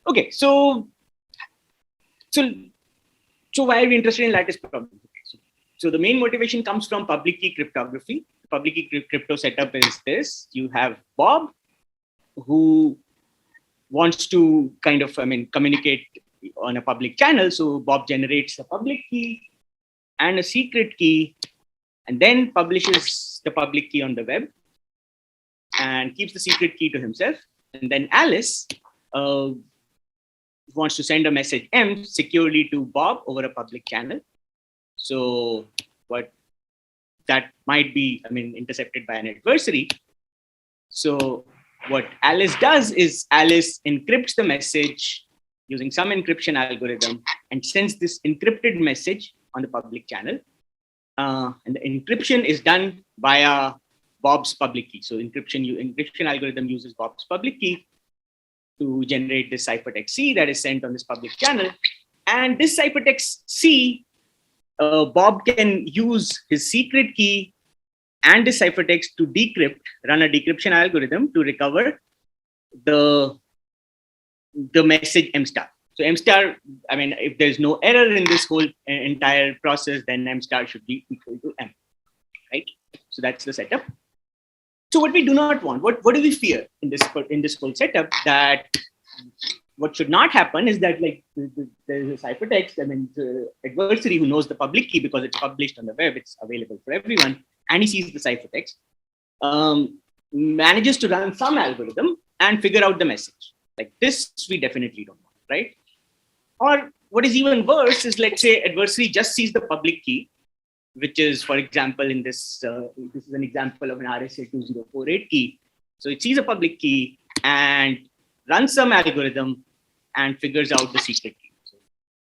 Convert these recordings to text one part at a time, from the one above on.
Okay, so so why are we interested in lattice problems? Okay, so the main motivation comes from public key cryptography. Public key crypto setup is this: you have Bob, who wants to kind of, communicate on a public channel. So Bob generates a public key and a secret key, and then publishes the public key on the web and keeps the secret key to himself. And then Alice wants to send a message M securely to Bob over a public channel. So what that might be, intercepted by an adversary. So what Alice does is Alice encrypts the message using some encryption algorithm and sends this encrypted message on the public channel. And the encryption is done via Bob's public key. So encryption algorithm uses Bob's public key to generate this ciphertext C that is sent on this public channel. And this ciphertext C, Bob can use his secret key and this ciphertext to run a decryption algorithm to recover the message M star. So M star, if there's no error in this whole entire process, then M star should be equal to M, right? So that's the setup. So what we do not want, what do we fear in this whole setup? That what should not happen is that, like, there's a ciphertext, the adversary who knows the public key because it's published on the web, it's available for everyone, and he sees the ciphertext, manages to run some algorithm and figure out the message. Like this, we definitely don't want, right? Or what is even worse is, let's say adversary just sees the public key, which is, for example, in this, this is an example of an RSA 2048 key. So it sees a public key and runs some algorithm and figures out the secret key. So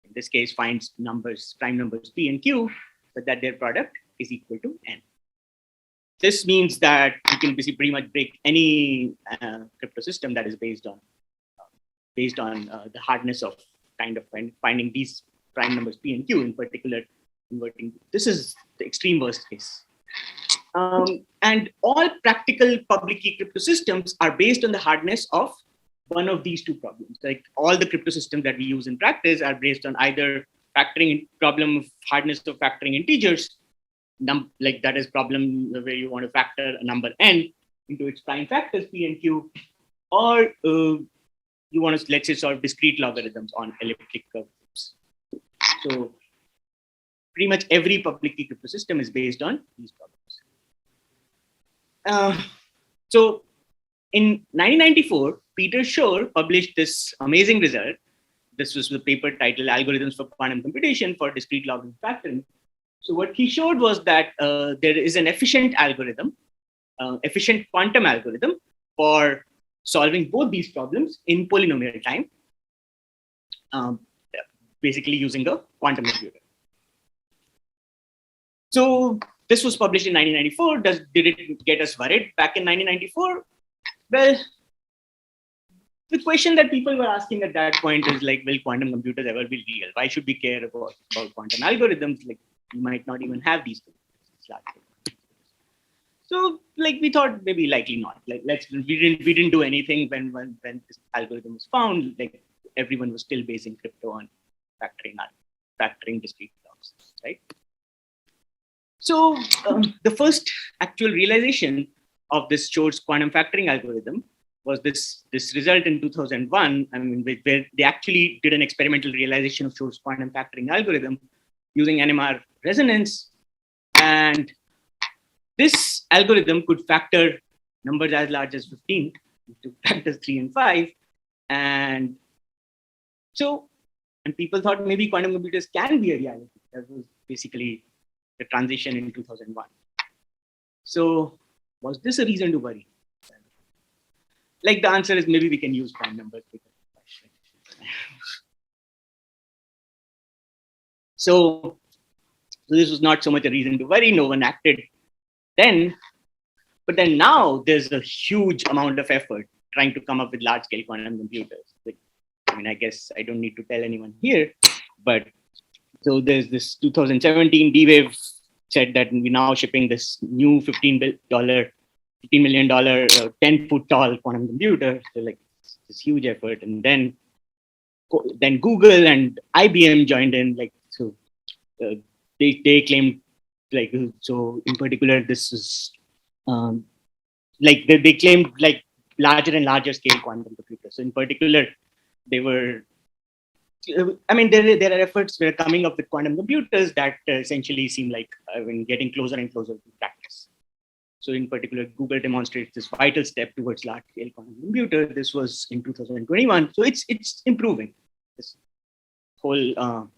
in this case, finds prime numbers P and Q, but that their product is equal to N. This means that you can pretty much break any crypto system that is based on the hardness of kind of finding these prime numbers P and Q, in particular inverting. This is the extreme worst case. And all practical public key crypto systems are based on the hardness of one of these two problems. Like all the crypto systems that we use in practice are based on either problem of hardness of factoring integers, like that is problem where you want to factor a number n into its prime factors P and Q, or you want to, let's say, solve discrete logarithms on elliptic curves. So pretty much every public key crypto system is based on these problems. So in 1994, Peter Shor published this amazing result. This was the paper titled Algorithms for Quantum Computation for Discrete Logarithm Factoring. So what he showed was that there is an efficient quantum algorithm for solving both these problems in polynomial time, basically using a quantum computer. So this was published in 1994. Did it get us worried back in 1994? Well, the question that people were asking at that point is, like, will quantum computers ever be real? Why should we care about quantum algorithms? Like, we might not even have these things. So, like, we thought maybe likely not. Like, we didn't do anything when this algorithm was found. Like, everyone was still basing crypto on factoring discrete logs, right? So the first actual realization of this Shor's quantum factoring algorithm was this result in 2001, where they actually did an experimental realization of Shor's quantum factoring algorithm using NMR resonance. And this algorithm could factor numbers as large as 15 into factors 3 and 5. And people thought maybe quantum computers can be a reality. That was basically the transition in 2001. So was this a reason to worry? Like, the answer is maybe we can use prime numbers. So this was not so much a reason to worry. No one acted then. But then now there's a huge amount of effort trying to come up with large-scale quantum computers. Like, I guess I don't need to tell anyone here, but so there's this 2017 D-Wave said that we're now shipping this new $15 million, 10-foot tall quantum computer. So, like, this huge effort. And then then Google and IBM joined in. Like so, uh, they claimed like so. In particular, this is um, like they claimed like larger and larger scale quantum computers. So in particular, they were. I mean, there are efforts were coming up with quantum computers that essentially seem like getting closer and closer to practice. So in particular, Google demonstrates this vital step towards large-scale quantum computer. This was in 2021. So it's improving. This whole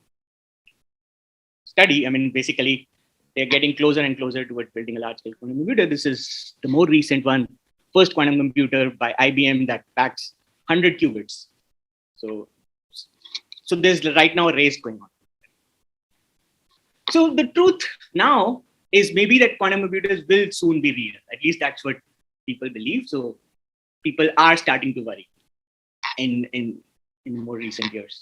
study, I mean, basically, they're getting closer and closer towards building a large-scale quantum computer. This is the more recent one, first quantum computer by IBM that packs 100 qubits. So there's right now a race going on. So the truth now is maybe that quantum computers will soon be real. At least that's what people believe. So people are starting to worry in more recent years.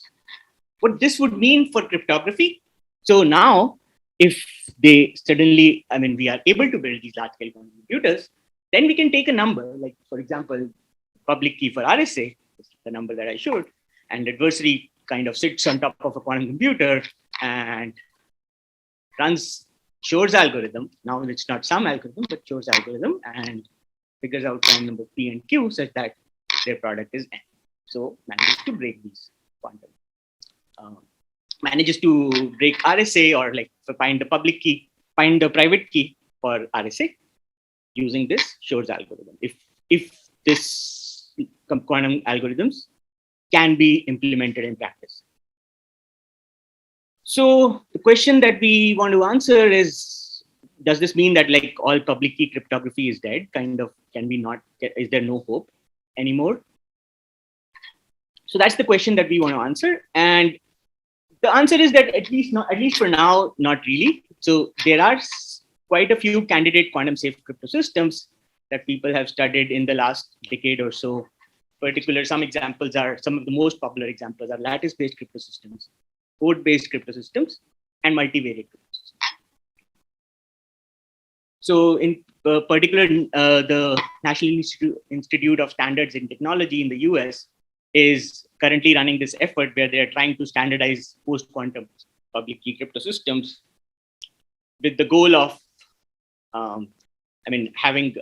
What this would mean for cryptography. So now, if they suddenly, I mean, we are able to build these large-scale quantum computers, then we can take a number, like for example, public key for RSA, the number that I showed, and adversary kind of sits on top of a quantum computer and runs Shor's algorithm. Now it's not some algorithm, but Shor's algorithm, and figures out prime number P and Q such that their product is N. So manages to break these quantum. Manages to break RSA or like find the public key, find the private key for RSA using this Shor's algorithm. If this quantum algorithms can be implemented in practice. So the question that we want to answer is, does this mean that like all public key cryptography is dead? Kind of, can we not, is there no hope anymore? So that's the question that we want to answer. And the answer is that at least for now, not really. So there are quite a few candidate quantum safe cryptosystems that people have studied in the last decade or so. Some examples are, some of the most popular examples are lattice-based cryptosystems, code-based cryptosystems, and multivariate cryptosystems. So in particular, the National Institute of Standards and Technology in the US is currently running this effort where they are trying to standardize post-quantum public key cryptosystems with the goal of, having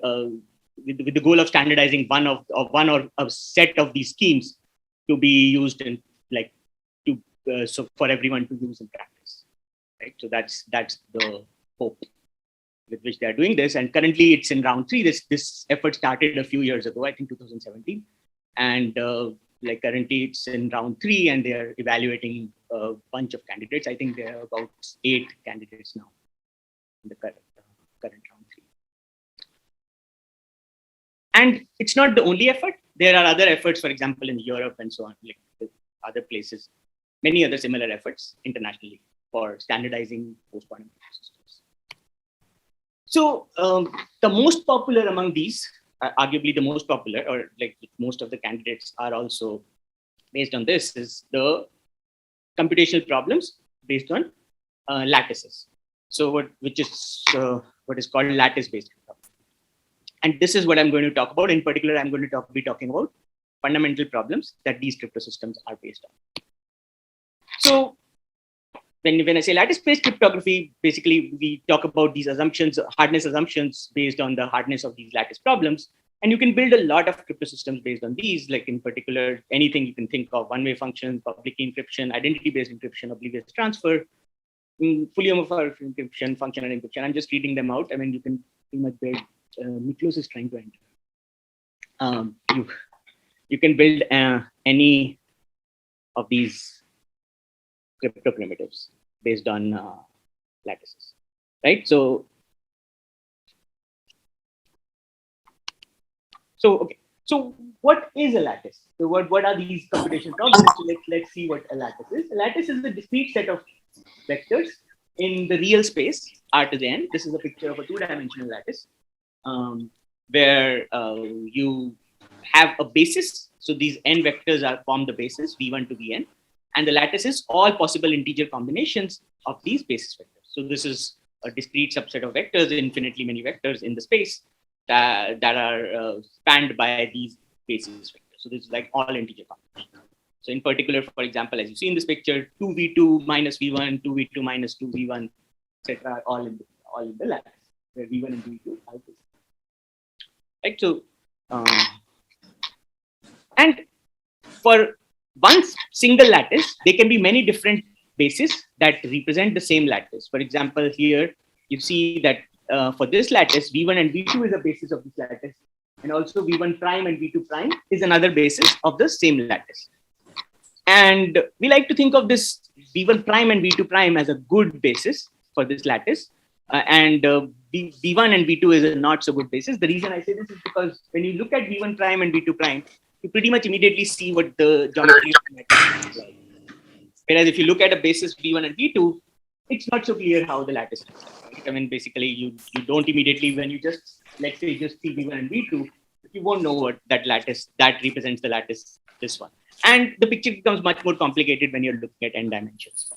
with the goal of standardizing one or a set of these schemes to be used in so for everyone to use in practice, right? So that's the hope with which they are doing this. And currently it's in round 3. This effort started a few years ago, I think 2017, and currently it's in round 3, and they are evaluating a bunch of candidates. I think there are about 8 candidates now in the current round 3. And it's not the only effort. There are other efforts, for example, in Europe and so on, like other places, many other similar efforts internationally for standardizing post-quantum systems. So the most popular among these, arguably the most popular, or like most of the candidates are also based on this, is the computational problems based on lattices. So what is called lattice-based cryptography. And this is what I'm going to talk about. In particular, I'm going to be talking about fundamental problems that these cryptosystems are based on. So when I say lattice-based cryptography, basically we talk about these assumptions, hardness assumptions based on the hardness of these lattice problems. And you can build a lot of cryptosystems based on these, like in particular, anything you can think of: one-way functions, public key encryption, identity-based encryption, oblivious transfer, fully homomorphic encryption, functional encryption. I'm just reading them out. I mean, you can pretty much build. Miklos is trying to enter. You can build any of these crypto primitives based on lattices, right? So okay. So what is a lattice? So what are these computational problems? So let's see what a lattice is. A lattice is a discrete set of vectors in the real space, R to the n. This is a picture of a 2-dimensional lattice. Where you have a basis. So these n vectors form the basis, v1 to vn, and the lattice is all possible integer combinations of these basis vectors. So this is a discrete subset of vectors, infinitely many vectors in the space that are spanned by these basis vectors. So this is like all integer combinations. So in particular, for example, as you see in this picture, 2v2 minus v1, 2v2 minus 2v1, etc., all in the lattice, where v1 and v2 are this. Right. So, and for one single lattice, there can be many different bases that represent the same lattice. For example, here you see that for this lattice, v1 and v2 is a basis of this lattice, and also v1 prime and v2 prime is another basis of the same lattice. And we like to think of this v1 prime and v2 prime as a good basis for this lattice, and v1 and v2 is a not so good basis. The reason I say this is because when you look at v1 prime and v2 prime, you pretty much immediately see what the geometry of the lattice is like. Whereas if you look at a basis v1 and v2, it's not so clear how the lattice looks like. Right? I mean, basically, you don't immediately, when you just, let's say, just see v1 and v2, you won't know what that lattice, that represents the lattice, this one. And the picture becomes much more complicated when you're looking at n dimensions.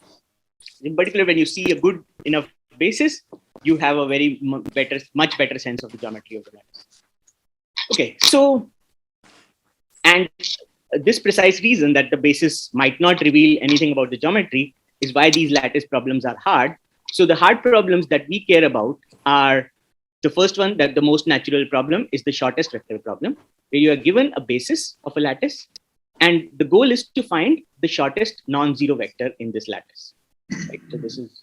In particular, when you see a good enough basis, you have a very much better sense of the geometry of the lattice. Okay, so, and this precise reason that the basis might not reveal anything about the geometry is why these lattice problems are hard. So the hard problems that we care about are the first one, that the most natural problem is the shortest vector problem, where you are given a basis of a lattice, and the goal is to find the shortest non-zero vector in this lattice. Right? So this is,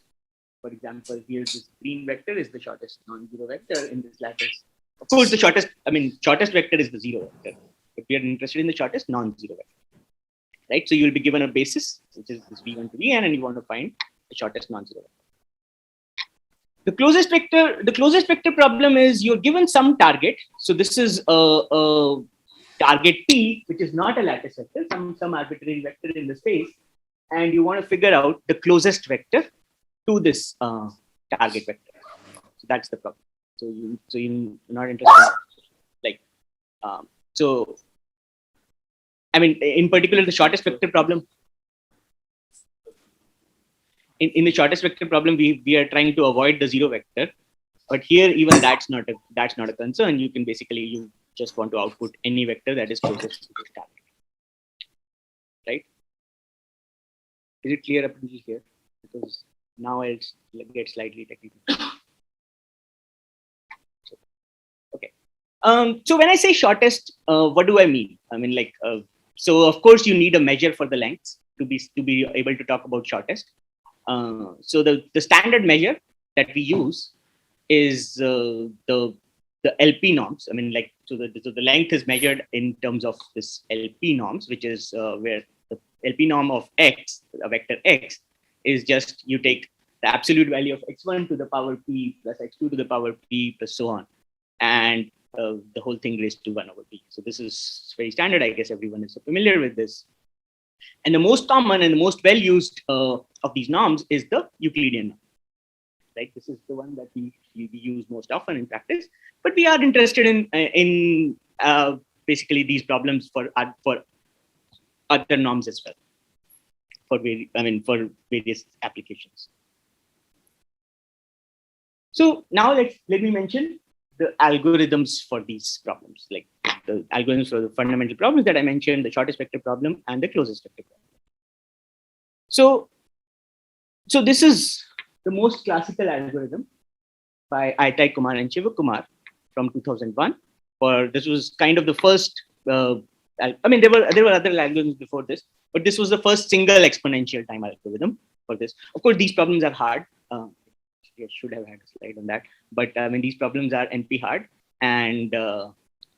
for example, here this green vector is the shortest non-zero vector in this lattice. Of course, the shortest vector is the zero vector, but we are interested in the shortest non-zero vector. Right? So you will be given a basis, which is this v1 to vn, and you want to find the shortest non-zero vector. The closest vector problem is you're given some target. So this is a target P, which is not a lattice vector, some arbitrary vector in the space, and you want to figure out the closest vector to this target vector. So that's the problem. So you're not interested, like, so, I mean, in particular, the shortest vector problem. In the shortest vector problem, we are trying to avoid the zero vector, but here even that's not a concern. You can basically, you just want to output any vector that is closest to this target, right? Is it clear up until here? Because now I'll get slightly technical. Okay. So when I say shortest, what do I mean? I mean, like, so of course you need a measure for the lengths to be able to talk about shortest. So the standard measure that we use is the LP norms. I mean, like, so the length is measured in terms of this LP norms, which is where the LP norm of x, a vector x, is just you take the absolute value of x1 to the power p plus x2 to the power p plus so on, and the whole thing raised to 1 over p. So this is very standard. I guess everyone is familiar with this. And the most common and the most well used of these norms is the Euclidean norm. Right? This is the one that we use most often in practice. But we are interested in basically these problems for other norms as well, for various applications. So now let me mention the algorithms for these problems, like the algorithms for the fundamental problems that I mentioned, the shortest vector problem and the closest vector problem. So this is the most classical algorithm by Aitai Kumar and Shiva Kumar from 2001. This was kind of the first. I mean, there were other algorithms before this, but this was the first single exponential time algorithm for this. Of course, these problems are hard. I should have had a slide on that, but I mean, these problems are NP-hard, and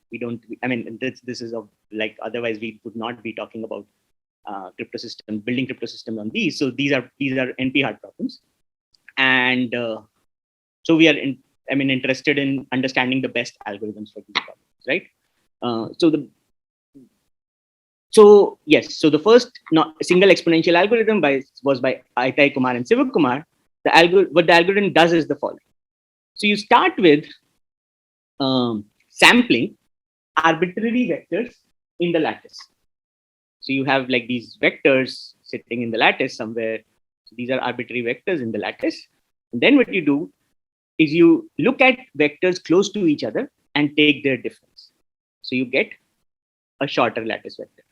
we don't. I mean, this is like, otherwise we would not be talking about building crypto systems on these. So these are NP-hard problems, and so we are interested in understanding the best algorithms for these problems, right? So the first single exponential algorithm was by Aitai Kumar and Shiva Kumar. What the algorithm does is the following. So you start with sampling arbitrary vectors in the lattice. So you have like these vectors sitting in the lattice somewhere. So these are arbitrary vectors in the lattice. And then what you do is you look at vectors close to each other and take their difference. So you get a shorter lattice vector.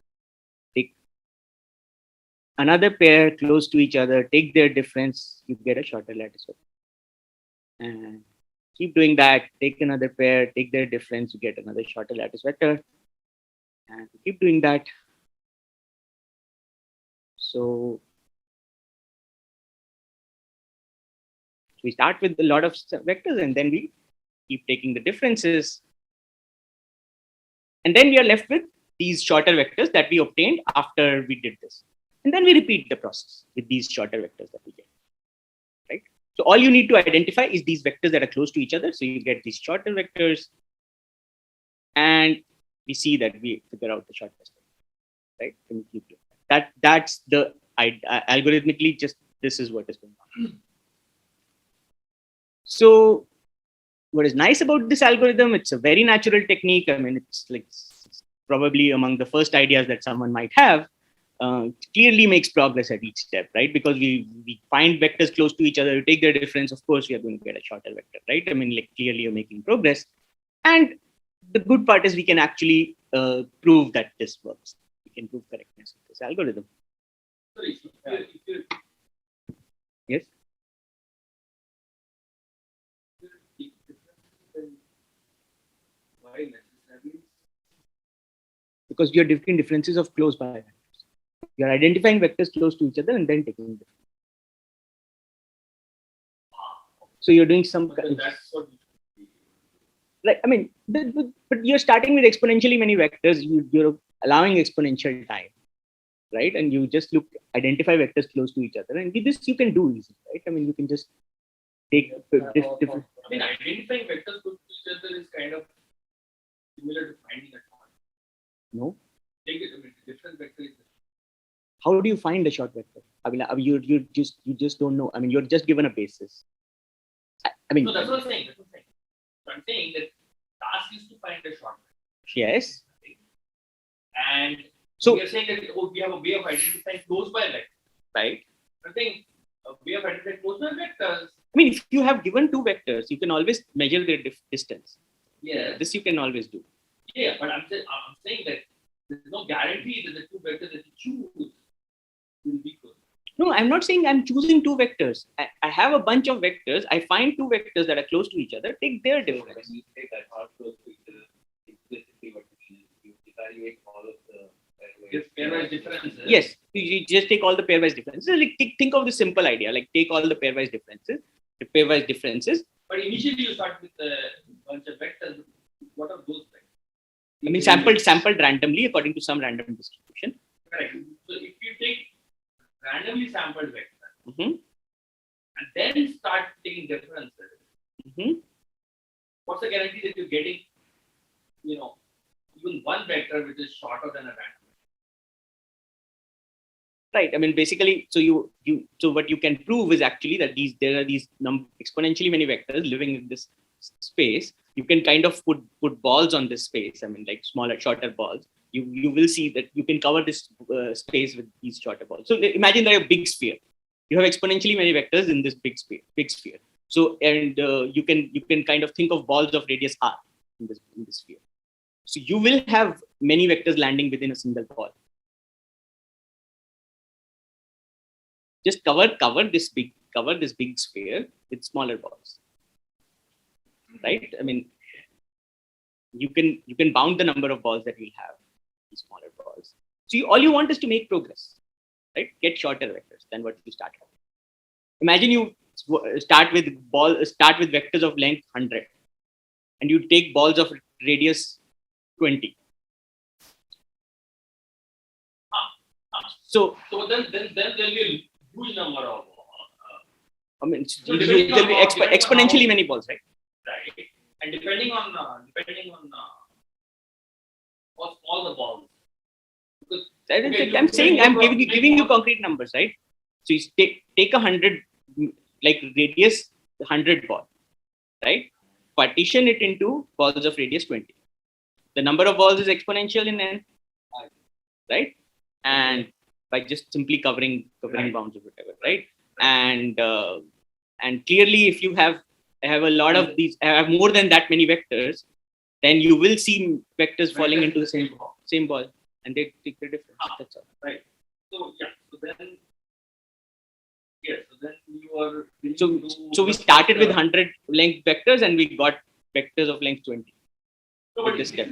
another pair close to each other, take their difference, you get a shorter lattice vector. And keep doing that, take another pair, take their difference, you get another shorter lattice vector. And keep doing that. So we start with a lot of vectors and then we keep taking the differences. And then we are left with these shorter vectors that we obtained after we did this. And then we repeat the process with these shorter vectors that we get, right? So all you need to identify is these vectors that are close to each other. So you get these shorter vectors and we see that we figure out the shortest vector, right? And keep doing that. That's the algorithmically, just this is what is going on. So what is nice about this algorithm, it's a very natural technique. I mean, it's like probably among the first ideas that someone might have. It clearly makes progress at each step, right? Because we find vectors close to each other, you take their difference, of course, we are going to get a shorter vector, right? I mean, like clearly you're making progress. And the good part is we can actually prove that this works. We can prove correctness of this algorithm. Yes? Why necessarily? Because you're taking differences of close by vectors. You're identifying vectors close to each other and then taking them. So you're doing some. That's what. Like, I mean, but you're starting with exponentially many vectors. You're allowing exponential time, right? And you just identify vectors close to each other, and this you can do easily, right? I mean, you can just take different. I mean, identifying vectors close to each other is kind of similar to finding a short. No. Take it. I mean, different vectors. How do you find a short vector? I mean, you just don't know. I mean, you're just given a basis. I mean, no, that's what I'm saying. So I'm saying that task is to find a short vector. Yes. And so we are saying that we have a way of identifying close by vectors. Right. I'm saying a way of identifying close by vectors. I mean, if you have given two vectors, you can always measure their distance. Yeah. This you can always do. Yeah, but I'm saying that there's no guarantee that the two vectors that you choose will be close. No, I'm not saying I'm choosing two vectors. I have a bunch of vectors. I find two vectors that are close to each other, take their difference. When you say that are close to each other, explicitly what you mean is you evaluate all of the pairwise differences. Yes, you just take all the pairwise differences. Like think of the simple idea, like take all the pairwise differences. But initially you start with a bunch of vectors. What are those vectors? I mean, sampled randomly according to some random distribution. Correct. So if you take randomly sampled vectors Mm-hmm. and then start taking differences, Mm-hmm. what's the guarantee that you're getting, even one vector which is shorter than a random? Right. I mean, basically, so what you can prove is actually that there are these exponentially many vectors living in this space. You can kind of put balls on this space. I mean, like smaller, shorter balls. You will see that you can cover this space with these shorter balls. So imagine that a big sphere. You have exponentially many vectors in this big sphere. So and you can kind of think of balls of radius r in this sphere. So you will have many vectors landing within a single ball. Just cover this big sphere with smaller balls, right? I mean, you can bound the number of balls that you'll have, these smaller balls. So all you want is to make progress, right? Get shorter vectors than what you start with. Imagine you start with vectors of length 100, and you take balls of radius 20. So then there'll be a huge number of. I mean, So there'll be exponentially many balls, right? Right, and depending on how small the balls. Because I'm saying I'm giving you concrete numbers, right? So you take 100, like radius 100 ball, right? Partition it into balls of radius 20. The number of balls is exponential in n, right? And by just simply covering bounds or whatever, right? And clearly, if you have a lot of these, have more than that many vectors, then you will see vectors falling into the same ball, and they take the difference. That's all. Right. So then, yes, so then you are. So we started with 100 length vectors and we got vectors of length 20. No, but this this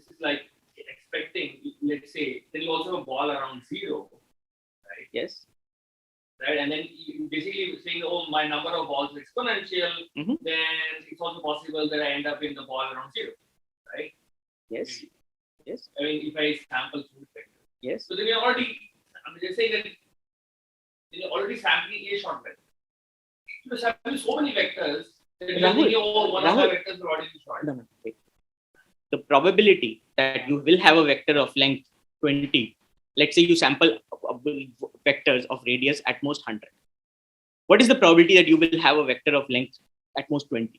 is like expecting, let's say, then you also have a ball around 0, right? Yes. Right, and then you basically saying, oh, my number of balls is exponential, then it's also possible that I end up in the ball around 0, right? Yes. Yes. I mean, if I sample two vectors. Yes. So then you're already, I mean, they're saying that you're already sampling a short vector. You sample so many vectors that you're thinking, oh, one of my vectors will already be short. No. The probability that you will have a vector of length 20, let's say you sample vectors of radius at most 100. What is the probability that you will have a vector of length at most 20?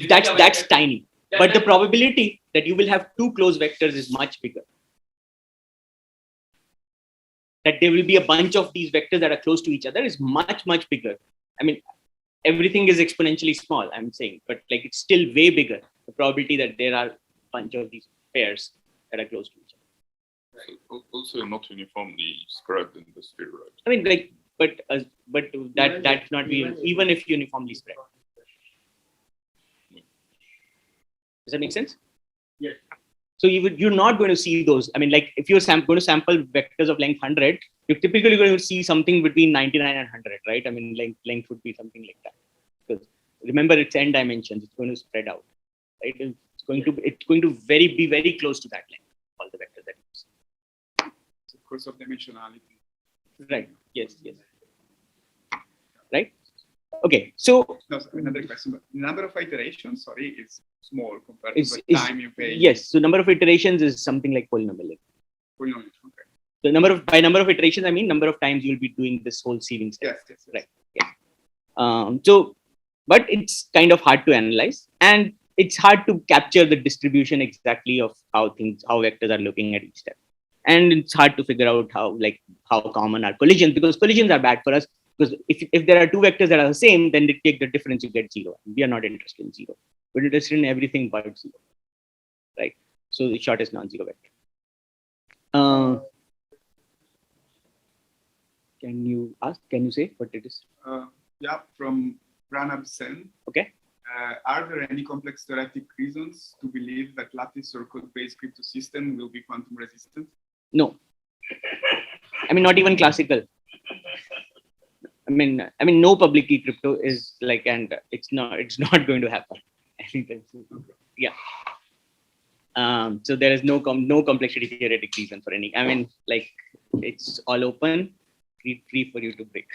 That's tiny. But the probability that you will have two closed vectors is much bigger. That there will be a bunch of these vectors that are close to each other is much, much bigger. I mean, everything is exponentially small, I'm saying, but like it's still way bigger. The probability that there are a bunch of these pairs that are close to each other. So also not uniformly spread in the sphere, right? I mean, like, but that's not even if uniformly spread. Does that make sense? Yes. So you're not going to see those. I mean, like if you're going to sample vectors of length 100, you're typically going to see something between 99 and 100, right? I mean, length would be something like that. Because remember, it's n dimensions. It's going to spread out, right? It's going to be very close to that length. All the vectors that you see. Because of dimensionality. Right. Yes. Right. Okay. So another question. But the number of iterations, is small compared to the time you pay. Yes. So number of iterations is something like polynomial. Polynomial. Okay. The number of iterations, I mean number of times you'll be doing this whole sieving step. Yes. Right. Yeah. But it's kind of hard to analyze, and it's hard to capture the distribution exactly of how vectors are looking at each step. And it's hard to figure out how common are collisions, because collisions are bad for us. Because if there are two vectors that are the same, then they take the difference, you get 0. We are not interested in 0. We're interested in everything but 0. Right? So the shortest non-zero vector. Can you say what it is? From Pranab Sen. Okay. Are there any complex theoretic reasons to believe that lattice or code-based crypto system will be quantum resistant? No. I mean, not even classical. I mean, no public key crypto is like, and it's not going to happen. I think that's, yeah. So there is no complexity theoretic reason for any. I mean, like it's all open, free for you to break.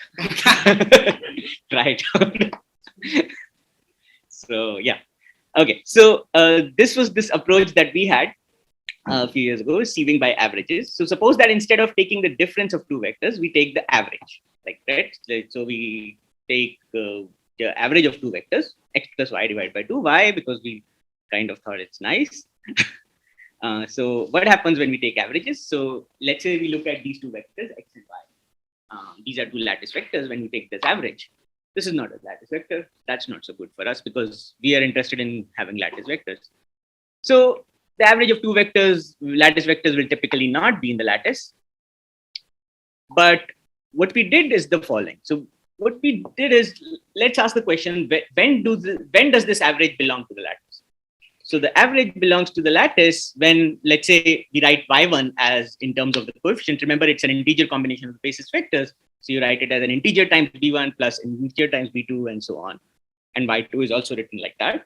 Try it out. So yeah. Okay. So this was this approach that we had a few years ago, sieving by averages. So suppose that instead of taking the difference of two vectors, we take the average. Like right. So we take the average of two vectors, x plus y divided by 2. Why? Because we kind of thought it's nice. So what happens when we take averages? So let's say we look at these two vectors, x and y. These are two lattice vectors. When we take this average, this is not a lattice vector. That's not so good for us because we are interested in having lattice vectors. So the average of two vectors, lattice vectors, will typically not be in the lattice. But what we did is the following. So what we did is, let's ask the question, when does this average belong to the lattice? So the average belongs to the lattice when, let's say, we write y1 as in terms of the coefficient. Remember, it's an integer combination of the basis vectors. So you write it as an integer times b1 plus an integer times b2 and so on. And y2 is also written like that.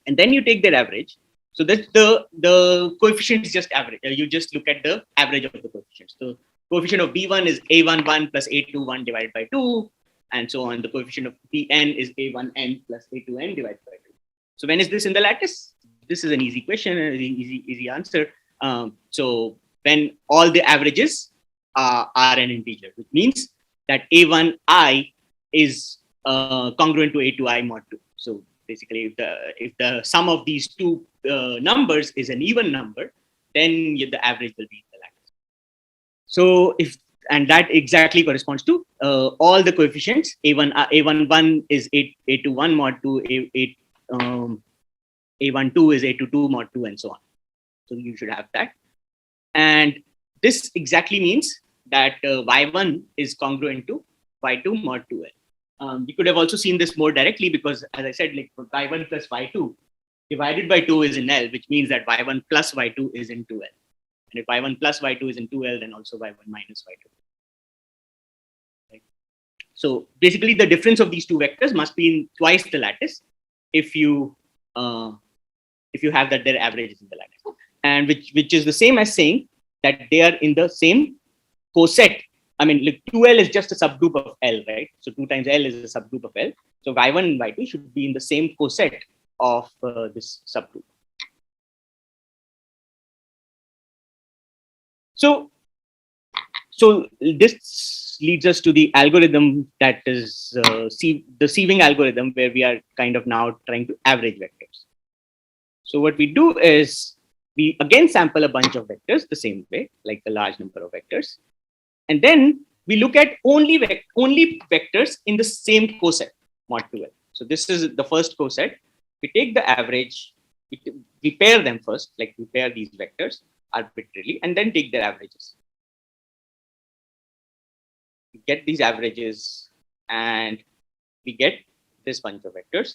And then you take their average. So that's the coefficient is just average. You just look at the average of the coefficients. The coefficient of b1 is a11 plus a21 divided by 2. And so on. The coefficient of bn is a1n plus a2n divided by 2. So when is this in the lattice? This is an easy question, an easy answer. So when all the averages are an integer, which means that a1i is congruent to a2i mod 2. So basically, if the sum of these two numbers is an even number, then the average will be in the lattice. So and that exactly corresponds to all the coefficients. A11 is a21 mod 2, a12 is a22 mod 2, and so on. So you should have that. And this exactly means that y1 is congruent to y2 mod 2l. You could have also seen this more directly because, as I said, like y1 plus y2 divided by 2 is in L, which means that y1 plus y2 is in 2L. And if y1 plus y2 is in 2L, then also y1 minus y2. Right? So basically, the difference of these two vectors must be in twice the lattice if you have that their average is in the lattice, and which is the same as saying that they are in the same coset. I mean, like 2L is just a subgroup of L, right? So 2 times L is a subgroup of L. So y1 and y2 should be in the same coset of this subgroup. So this leads us to the algorithm that is the sieving algorithm, where we are kind of now trying to average vectors. So what we do is we again sample a bunch of vectors the same way, like a large number of vectors. And then we look at only vectors in the same coset, mod 2L. So this is the first coset. We take the average, we pair them first, like we pair these vectors arbitrarily, and then take their averages. We get these averages, and we get this bunch of vectors.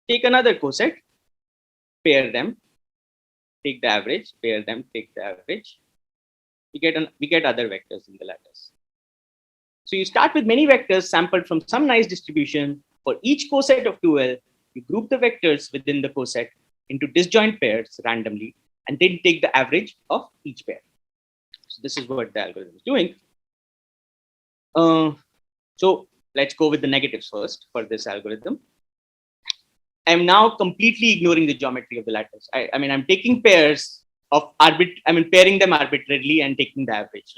Take another coset, pair them, take the average, pair them, take the average. We get other vectors in the lattice. So you start with many vectors sampled from some nice distribution. For each coset of 2L, you group the vectors within the coset into disjoint pairs randomly, and then take the average of each pair. So this is what the algorithm is doing. So let's go with the negatives first for this algorithm. I'm now completely ignoring the geometry of the lattice. I mean, I'm taking pairs of pairing them arbitrarily and taking the average,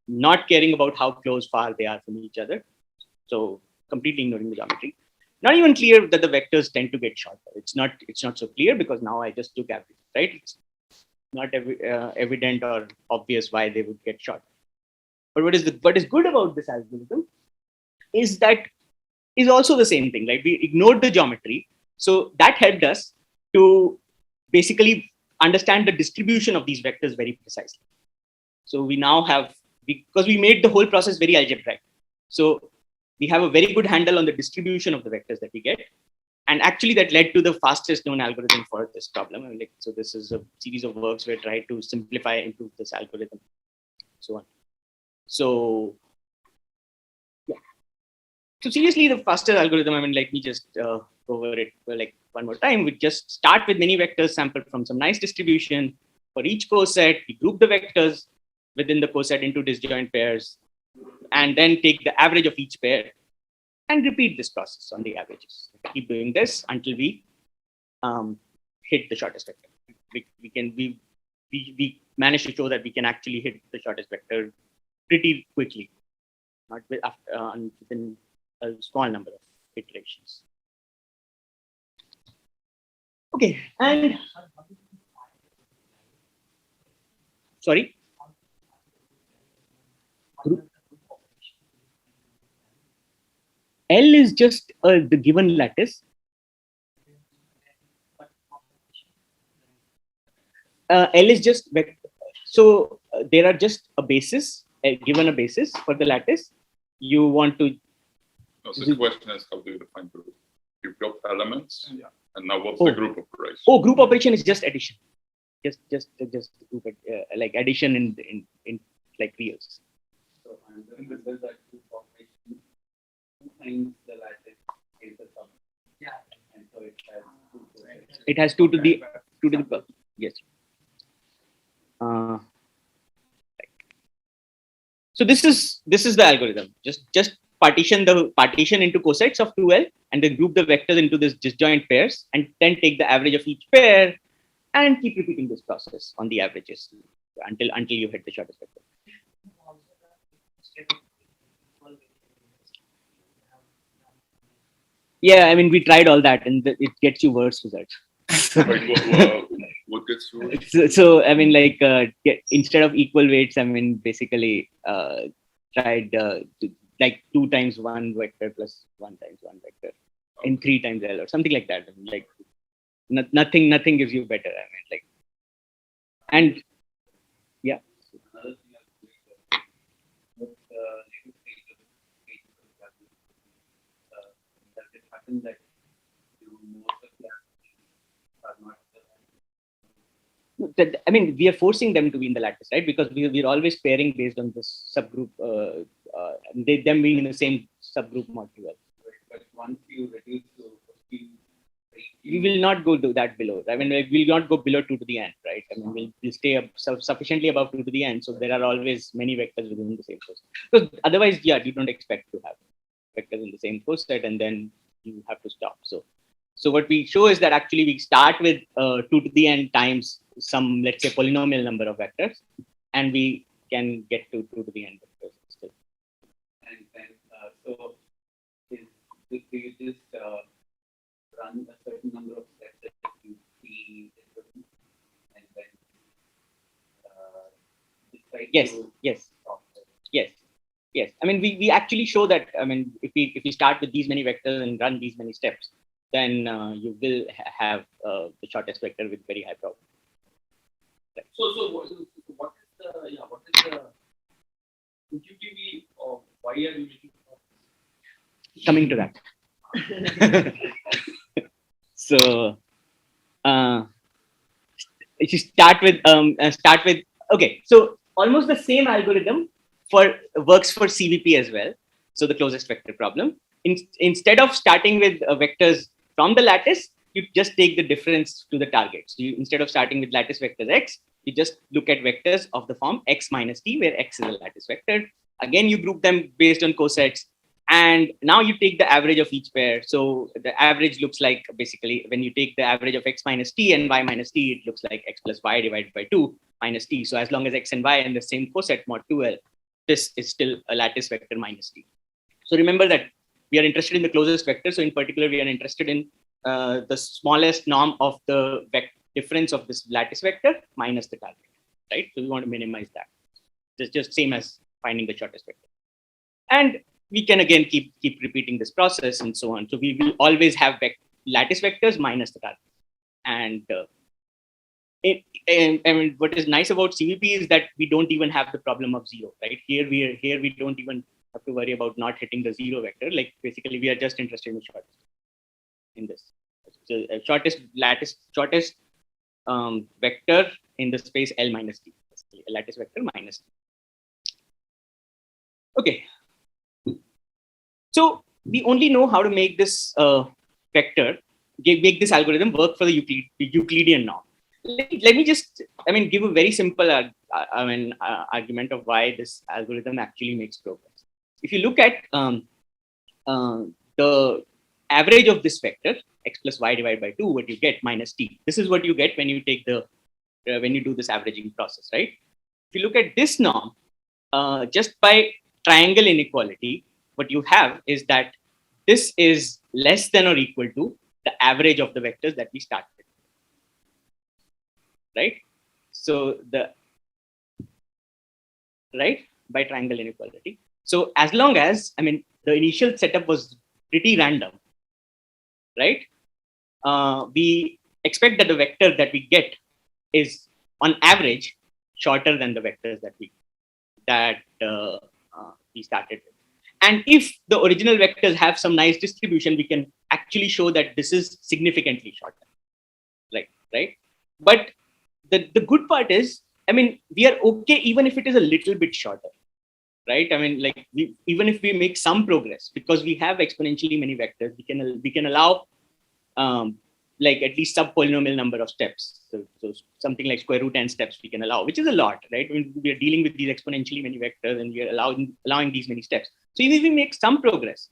not caring about how far they are from each other. So completely ignoring the geometry. Not even clear that the vectors tend to get shorter. It's not so clear because now I just took average, right? It's not evident or obvious why they would get shorter. But what is good about this algorithm is that is also the same thing. Like we ignored the geometry, so that helped us to basically understand the distribution of these vectors very precisely. So we now have, because we made the whole process very algebraic, so we have a very good handle on the distribution of the vectors that we get. And actually that led to the fastest known algorithm for this problem. I mean, like, so this is a series of works where try to simplify, improve this algorithm, so on. So yeah. So seriously, the fastest algorithm, I mean, let me just go over it like one more time. We just start with many vectors sampled from some nice distribution. For each coset, we group the vectors within the coset into disjoint pairs, and then take the average of each pair and repeat this process on the averages. Keep doing this until we hit the shortest vector. We manage to show that we can actually hit the shortest vector pretty quickly, not within a small number of iterations. Okay, and sorry. L is just the given lattice. L is just vector. So there are just a basis, given a basis for the lattice. You want to. No, so the question is, how do you define group? You've got elements, and now what's the group operation? Oh, group operation is just addition. Just group like addition in like reals. So and the result that group operation times the lattice is the sum. Yeah. And so it has 2 to the. It has 2 to the power. Yes. So this is the algorithm. Just partition into cosets of 2L, and then group the vectors into this disjoint pairs, and then take the average of each pair, and keep repeating this process on the averages until you hit the shortest vector. Yeah, I mean, we tried all that, and it gets you worse results. What gets you? So I mean, like instead of equal weights, I mean, basically tried like 2 times 1 vector plus 1 times 1 vector in 3 times L or something like that. I mean, like nothing gives you better. I mean, like And yeah, Another thing I was doing with the later stages of value, does it happen that most of them are not I mean, we are forcing them to be in the lattice, right? Because we're always pairing based on this subgroup, them being in the same subgroup module. but once you reduce to 15, We will not go to that below. I mean, like, we'll not go below 2 to the n, right? I mean, we'll stay up sufficiently above 2 to the n. So there are always many vectors within the same coset. Because otherwise, yeah, you don't expect to have vectors in the same coset, and then you have to stop. So what we show is that actually we start with 2 to the n times some, let's say, polynomial number of vectors, and we can get to 2 to the n vectors still. and then so do you just run a certain number of steps that you see and then decide Yes, to yes, stop it? yes. I mean, we actually show that. I mean, if we start with these many vectors and run these many steps, then you will have the shortest vector with very high probability. So what is the intuitively or why are you making Coming to that. So if you start with okay, so almost the same algorithm works for CVP as well. So the closest vector problem. Instead of starting with vectors from the lattice, you just take the difference to the target. So instead of starting with lattice vectors x, you just look at vectors of the form x minus t, where x is a lattice vector. Again, you group them based on cosets. And now you take the average of each pair. So the average looks like, basically, when you take the average of x minus t and y minus t, it looks like x plus y divided by 2 minus t. So as long as x and y are in the same coset mod 2L, this is still a lattice vector minus t. So remember that we are interested in the closest vector. So in particular, we are interested in the smallest norm of the difference of this lattice vector minus the target, right? So we want to minimize that. It's just same as finding the shortest vector. And we can again keep repeating this process and so on. So we will always have lattice vectors minus the target. And I mean, what is nice about CVP is that we don't even have the problem of zero, right? Here we don't even have to worry about not hitting the zero vector. Like, basically, we are just interested in the shortest in this. So shortest vector in the space L minus t, a lattice vector minus t. Okay. So we only know how to make this vector, make this algorithm work for the Euclidean norm. Let me just, I mean, give a very simple argument of why this algorithm actually makes progress. If you look at the average of this vector, x plus y divided by 2, what you get minus t. This is what you get when you take the when you do this averaging process, right? If you look at this norm, just by triangle inequality, what you have is that this is less than or equal to the average of the vectors that we start with, right? So by triangle inequality. So as long as, I mean, the initial setup was pretty random, right? We expect that the vector that we get is on average shorter than the vectors that we started with. And if the original vectors have some nice distribution, we can actually show that this is significantly shorter, right? But the good part is, I mean, we are okay even if it is a little bit shorter, right? I mean, like, even if we make some progress, because we have exponentially many vectors, we can allow like at least sub-polynomial number of steps. So something like square root n steps we can allow, which is a lot, right? I mean, we are dealing with these exponentially many vectors and we are allowing these many steps. So even if we make some progress,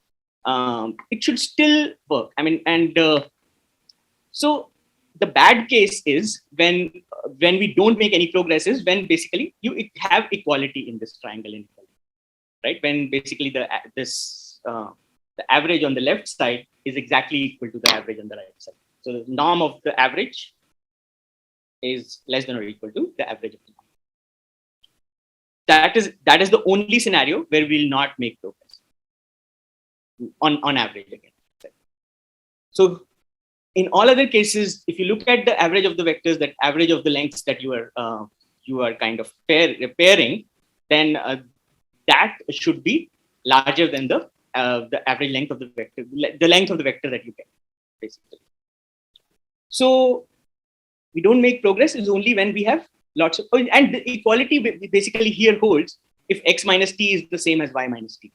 it should still work. I mean, and so the bad case is when we don't make any progress, is when basically you have equality in this triangle inequality, right? When basically the average on the left side is exactly equal to the average on the right side. So the norm of the average is less than or equal to the average of the norm. That is the only scenario where we will not make progress on average again. So in all other cases, if you look at the average of the vectors, that average of the lengths that you are kind of pairing, then that should be larger than the average length of the vector, the length of the vector that you get, basically. So we don't make progress is only when we have lots of, and the equality basically here holds if x minus t is the same as y minus t,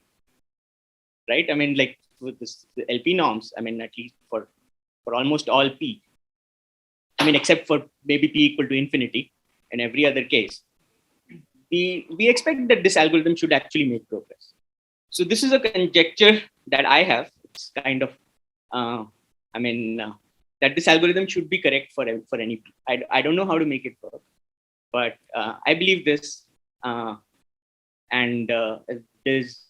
right? I mean, like with this, the LP norms, I mean, at least for almost all p, I mean, except for maybe p equal to infinity in every other case, we expect that this algorithm should actually make progress. So this is a conjecture that I have. It's kind of, that this algorithm should be correct for any p. I don't know how to make it work, but I believe this, and there's,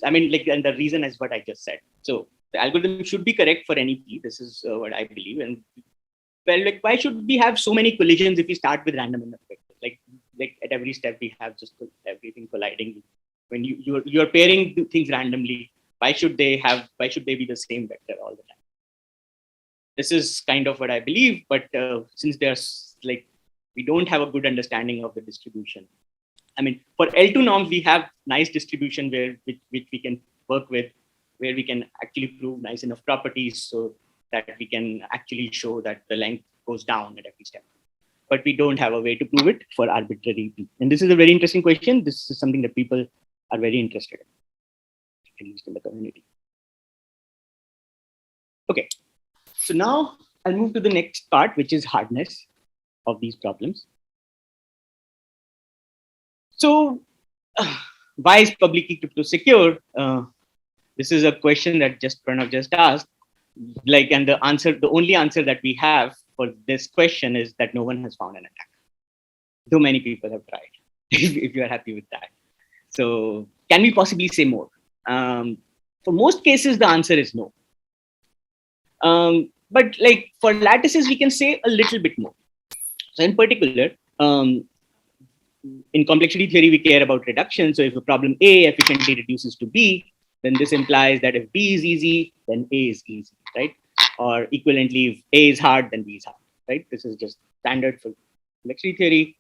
I mean, like, and the reason is what I just said. So the algorithm should be correct for any p. This is what I believe. And well, like, why should we have so many collisions if we start with random enough vectors? Like at every step we have just everything colliding. When you're pairing things randomly, why should they be the same vector all the time? This is kind of what I believe, but since there's like, we don't have a good understanding of the distribution. I mean, for L2 norms, we have nice distribution which we can work with, where we can actually prove nice enough properties so that we can actually show that the length goes down at every step. But we don't have a way to prove it for arbitrary p. And this is a very interesting question. This is something that people are very interested in, at least in the community. Okay, so now I'll move to the next part, which is hardness of these problems. So why is public key crypto secure? This is a question that Pranav just asked. Like, and the only answer that we have for this question is that no one has found an attack, though many people have tried. If you are happy with that, so can we possibly say more? For most cases, the answer is no. But like for lattices, we can say a little bit more. So in particular, in complexity theory, we care about reduction. So if a problem A efficiently reduces to B, then this implies that if B is easy, then A is easy, right? Or equivalently, if A is hard, then B is hard, right? This is just standard for complexity theory.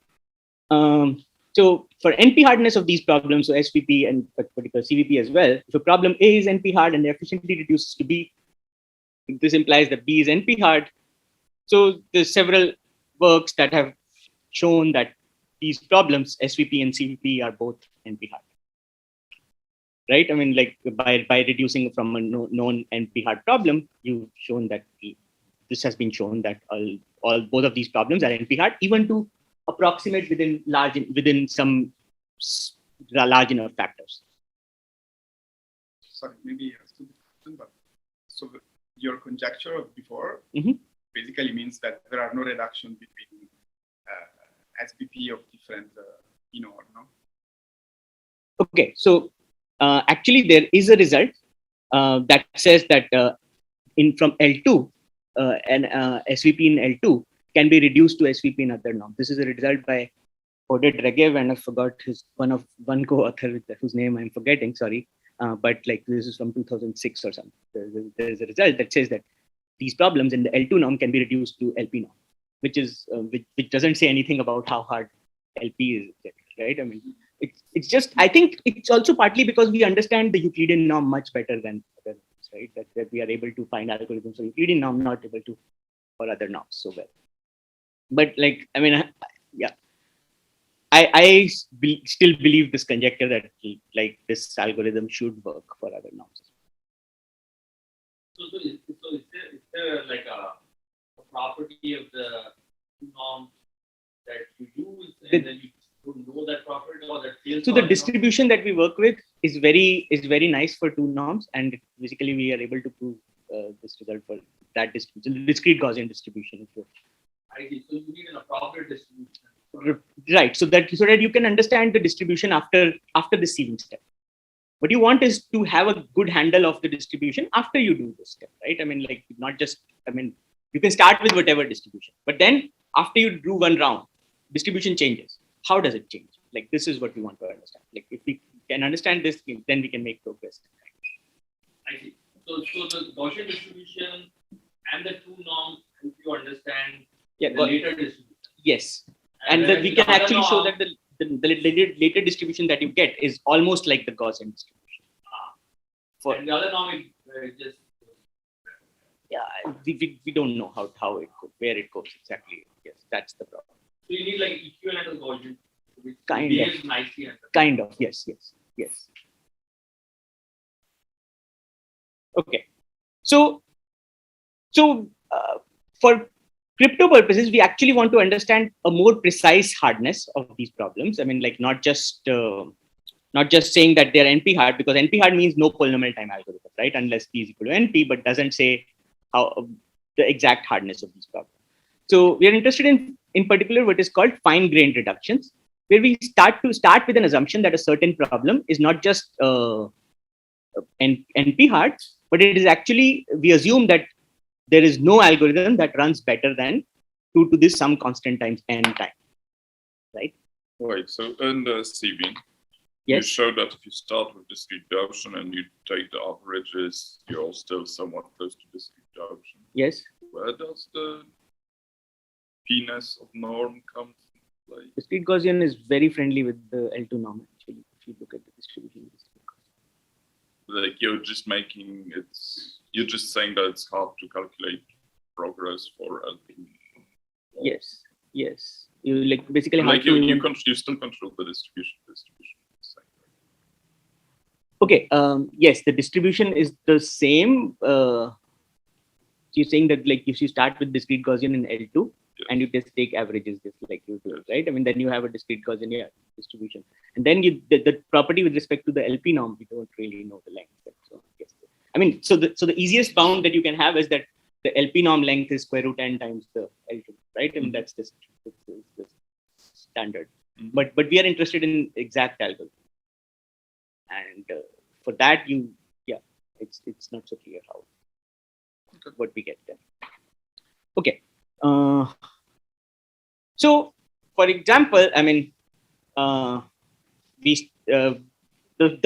So for NP-hardness of these problems, so SVP and particular CVP as well, if a problem A is NP-hard and efficiently reduces to B, this implies that B is NP-hard. So there's several works that have shown that these problems, SVP and CVP, are both NP-hard. Right? I mean, like by reducing from a known NP-hard problem, you've shown that this has been shown that both of these problems are NP-hard, even to approximate within some large enough factors. Sorry, maybe but so your conjecture of before basically means that there are no reductions between SVP of different or no. Okay, so actually there is a result that says that from L2 and SVP in L2 can be reduced to SVP in other norms. This is a result by Oded Regev, and I forgot one co-author whose name I'm forgetting. Sorry, but like this is from 2006 or something. There's a result that says that these problems in the L2 norm can be reduced to LP norm, which doesn't say anything about how hard LP is, right? I mean, it's just, I think it's also partly because we understand the Euclidean norm much better than others, right? That we are able to find algorithms for Euclidean norm, not able to for other norms so well. But like, I mean, yeah, I still believe this conjecture that like this algorithm should work for other norms. So is there like a property of the norm that you use and then you don't know that property or that field? So the distribution that we work with is very nice for two norms, and basically we are able to prove this result for that distribution, the discrete Gaussian distribution. I see. So you need an appropriate distribution. Right. So that you can understand the distribution after the sieving step. What you want is to have a good handle of the distribution after you do this step, right? I mean, like not just, I mean, you can start with whatever distribution, but then after you do one round, distribution changes. How does it change? Like this is what we want to understand. Like if we can understand this, then we can make progress. I see. So the Gaussian distribution and the two norms if you understand Yeah, the later distribution. yes. And whereas we the can other actually show norm- that the later distribution that you get is almost like the Gaussian distribution. and the other norm is just Yeah, we don't know how it goes, where it goes exactly. Yes, that's the problem. so you need like equivalent of Gaussian, which Kind behaves of. nicely under. Kind of, yes. Okay. So for crypto purposes, we actually want to understand a more precise hardness of these problems. I mean, like not just saying that they're NP hard, because NP hard means no polynomial time algorithm, right? Unless P is equal to NP, but doesn't say how the exact hardness of these problems. So we are interested in particular what is called fine-grained reductions, where we start with an assumption that a certain problem is not just NP hard, but it is actually, we assume that there is no algorithm that runs better than 2 to this some constant times n time, right? Right. So in the CV, Yes. you show that if you start with discrete Gaussian and you take the averages, you're still somewhat close to discrete Gaussian. Yes. Where does the p-ness of norm come from play? Discrete Gaussian is very friendly with the L2 norm, actually, if you look at the distribution. Like you're just saying that it's hard to calculate progress for LP. Yes. You like basically like you still control the distribution. Okay. Yes, the distribution is the same. So you're saying that like if you start with discrete Gaussian in L2 and you just take averages just like you do, right? I mean, then you have a discrete Gaussian distribution. And then the property with respect to the LP norm, we don't really know the length. So yes. I mean, so the easiest bound that you can have is that the LP norm length is square root n times the L2, right? I mean, that's just standard. But we are interested in exact algorithm. And for that, it's not so clear how what we get then. Okay. So, for example, I mean, the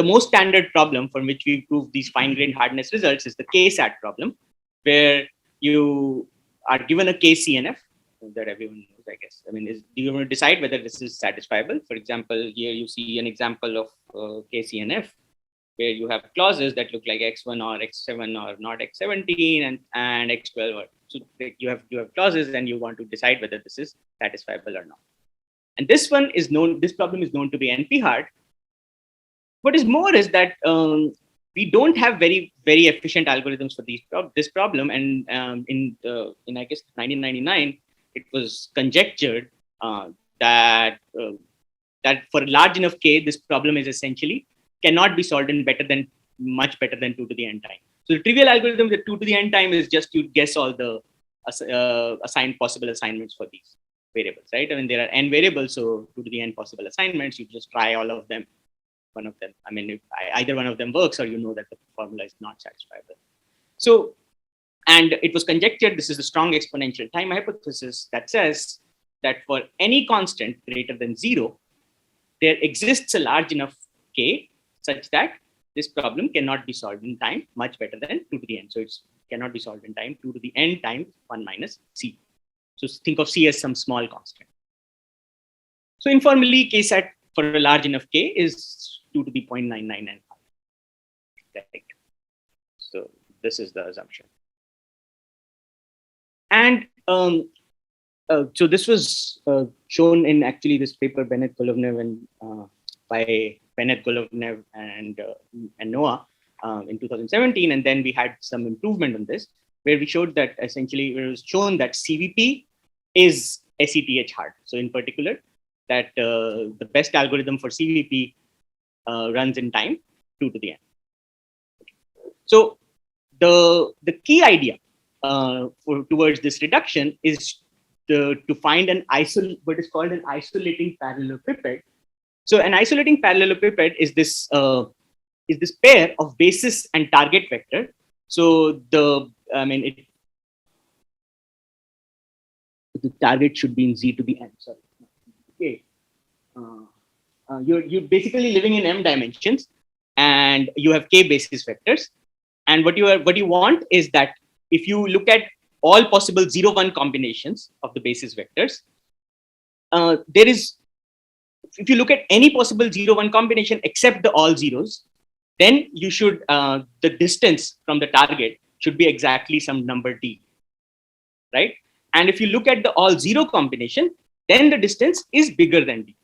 most standard problem for which we prove these fine-grained hardness results is the K-SAT problem, where you are given a KCNF that everyone knows, I guess. I mean, do you want to decide whether this is satisfiable? For example, here you see an example of KCNF, where you have clauses that look like X1 or X7 or not X17 and X12. So you have clauses and you want to decide whether this is satisfiable or not. And this problem is known to be NP hard. What is more is that we don't have very, very efficient algorithms for this problem. And in I guess 1999, it was conjectured that for a large enough K, this problem is essentially cannot be solved in much better than 2 to the n time. So the trivial algorithm with 2 to the n time is just you guess all the possible assignments for these variables, right? I mean, there are n variables, so 2 to the n possible assignments. You just try all of them, one of them. I mean, if either one of them works, or you know that the formula is not satisfiable. So, and it was conjectured, this is the strong exponential time hypothesis that says that for any constant greater than 0, there exists a large enough K such that this problem cannot be solved in time much better than 2 to the n. So it cannot be solved in time 2 to the n times 1 minus C. So think of C as some small constant. So informally, K-SAT for a large enough K is 2 to the 0.99 right? So this is the assumption. And so this was shown in actually this paper Bennett Golovnev and by Bennett Golovnev and Noah in 2017, and then we had some improvement on this, where we showed that essentially it was shown that CVP is SETH hard. So in particular, that the best algorithm for CVP runs in time 2 to the n. So the key idea towards this reduction is to find what is called an isolating parallelepiped. So an isolating parallelepiped is this pair of basis and target vector. So the target should be in Z to the n. Sorry. Okay. You're basically living in m dimensions, and you have k basis vectors. And what you want is that if you look at all possible 0-1 combinations of the basis vectors, there is, if you look at any possible 0-1 combination except the all zeros, then you should, the distance from the target should be exactly some number d, right? And if you look at the all zero combination, then the distance is bigger than d.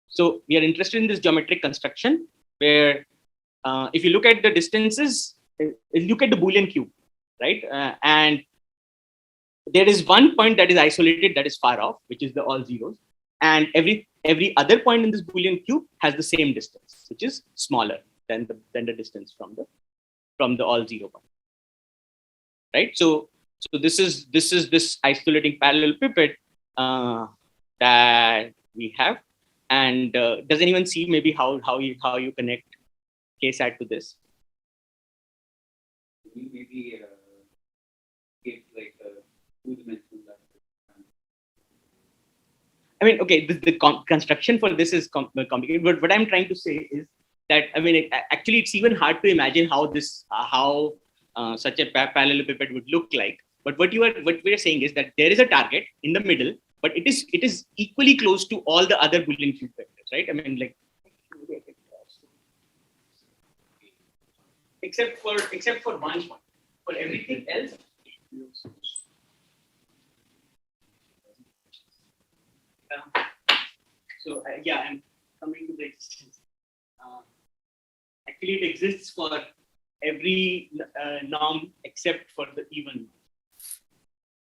So we are interested in this geometric construction where if you look at the distances, look at the Boolean cube, right? And there is one point that is isolated, that is far off, which is the all zeros. And every other point in this Boolean cube has the same distance, which is smaller than the distance from the all zero point, right? So this is this isolating parallelepiped that we have. And does anyone see maybe how you connect KSAT to this? Maybe give like a two-dimensional. I mean, okay, the construction for this is complicated, but what I'm trying to say is that, I mean, actually, it's even hard to imagine how this, such a parallelepiped would look like. But what we're saying is that there is a target in the middle, but it is equally close to all the other Boolean cube vectors, right? I mean, like, except for one point. For everything else. So yeah, I'm coming to the existence. Actually, it exists for every norm except for the even,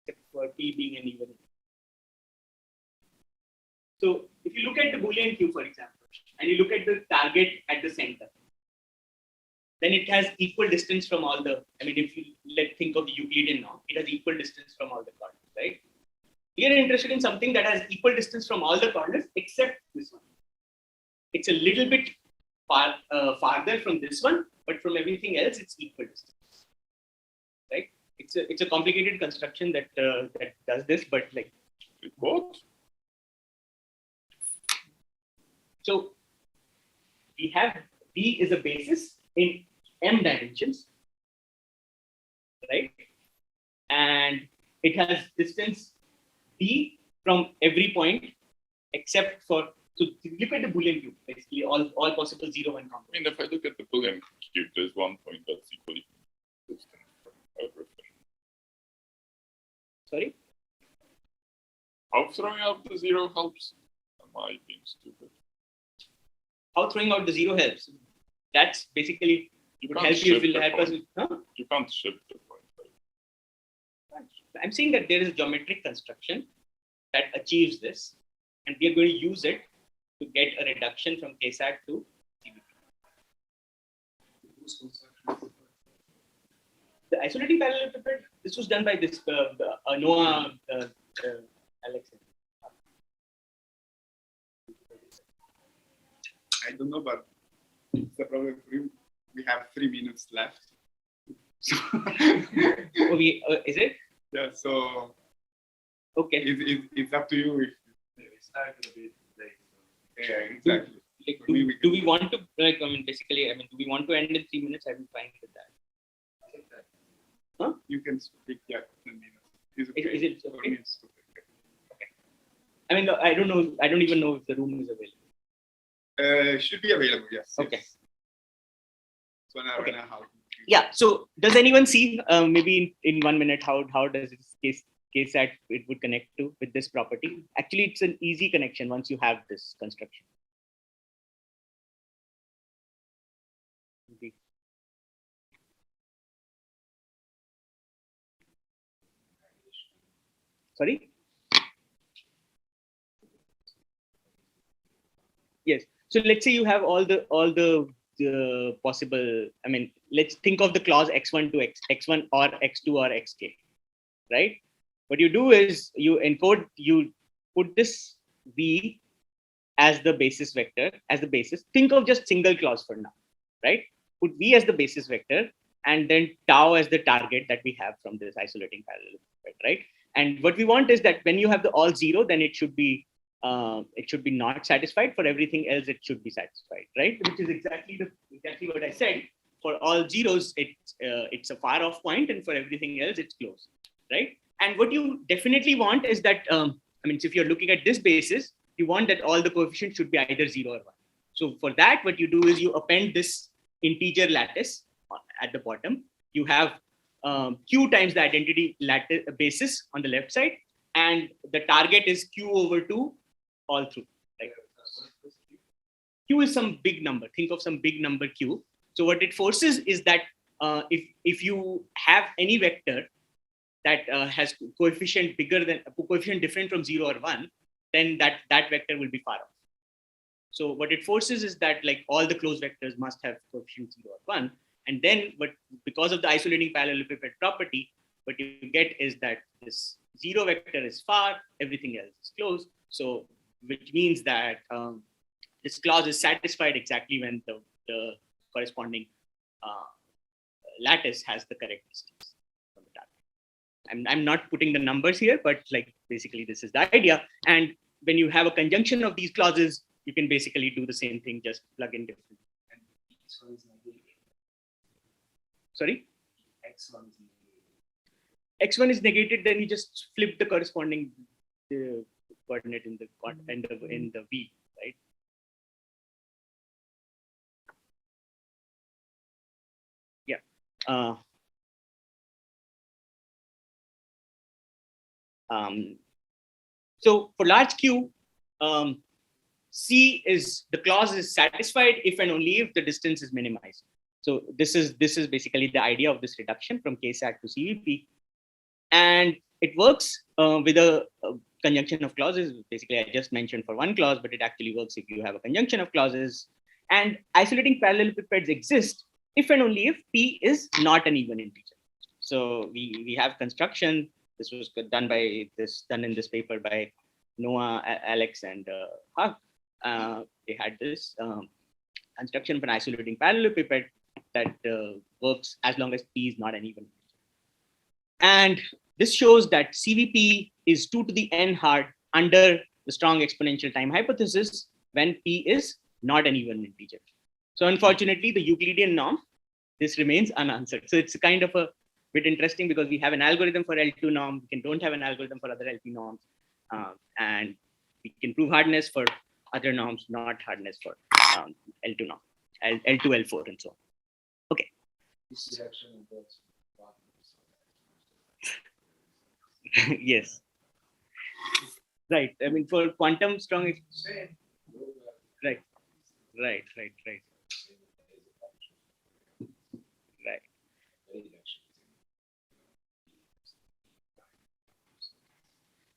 except for p being an even. So if you look at the Boolean cube, for example, and you look at the target at the center, then it has equal distance from all the, I mean, if you think of the Euclidean norm, it has equal distance from all the coordinates, right? We are interested in something that has equal distance from all the coordinates except this one. It's a little bit farther from this one, but from everything else, it's equal distance, right? It's a complicated construction that does this, but like What? So we have D is a basis in m dimensions, right? And it has distance D from every point except for, so look at the Boolean cube, basically all possible 0-1 I combinations. mean, if I look at the Boolean cube, there's one point that's equally distant from everything. Sorry? How throwing out the zero helps? Am I being stupid? How throwing out the zero helps? That's basically would help you, will help us with, You can't shift the point. Right? I'm saying that there is a geometric construction that achieves this, and we are going to use it to get a reduction from KSAT to CBP. The isolating parallelepiped, this was done by this Noah Alex. I don't know, but the problem we have 3 minutes left. So Is it? yeah, so Okay. it's up to you if We started a bit late. yeah, exactly. Like, For me, we do can- we want to, like, I mean, basically, I mean, do we want to end in 3 minutes? I'm fine with that. You can speak 10 minutes. It's okay. Is it For okay? me, it's okay. I mean, I don't know. I don't even know if the room is available. Should be available, yes. Okay. Yes. So now Okay. right now how Yeah. So does anyone see maybe in 1 minute how does this KSAT it would connect to with this property? Actually, it's an easy connection once you have this construction. Okay. Sorry. Yes. So let's say you have all the possible. I mean, let's think of the clause x1 to x1 or x2 or xk, right? What you do is you put this v as the basis vector, as the basis. Think of just single clause for now, right? Put v as the basis vector and then tau as the target that we have from this isolating parallelepiped, right? And what we want is that when you have the all zero, then it should be not satisfied. For everything else, it should be satisfied, right? Which is exactly what I said. For all zeros, it's a far off point, and for everything else, it's close. right? And what you definitely want is that, I mean, if you're looking at this basis, you want that all the coefficients should be either 0 or 1. So for that, what you do is you append this integer lattice at the bottom. You have q times the identity lattice basis on the left side, and the target is q over 2 all through. Right? Q is some big number. Think of some big number q. So what it forces is that if you have any vector that has coefficient different from 0 or 1, then that vector will be far off. So what it forces is that like all the closed vectors must have coefficient 0 or 1. And then because of the isolating parallelepiped property, what you get is that this 0 vector is far, everything else is close. So which means that this clause is satisfied exactly when the corresponding lattice has the correct distance from the target. I'm not putting the numbers here, but like basically this is the idea. And when you have a conjunction of these clauses, you can basically do the same thing, just plug in different. And X1 is negated. Sorry? X1 is negated. X1 is negated, then you just flip the corresponding coordinate in the V, right? Yeah. So for large Q, C is the clause is satisfied if and only if the distance is minimized. So this is basically the idea of this reduction from KSAT to CVP, and it works with a conjunction of clauses. Basically, I just mentioned for one clause, but it actually works if you have a conjunction of clauses. And isolating parallelepipeds exist if and only if P is not an even integer. So we have construction. This was done in this paper by Noah, Alex, and Hug. They had this construction of an isolating parallelepiped that works as long as P is not an even integer. And this shows that CVP is 2 to the n hard under the strong exponential time hypothesis when P is not an even integer. So unfortunately, the Euclidean norm, this remains unanswered. So it's kind of a bit interesting because we have an algorithm for L2 norm, we don't have an algorithm for other LP norms, and we can prove hardness for other norms, not hardness for L2 norm, L2, L4, and so on. Okay. This reaction involves Yes. Right. I mean, for quantum strong, right. Right.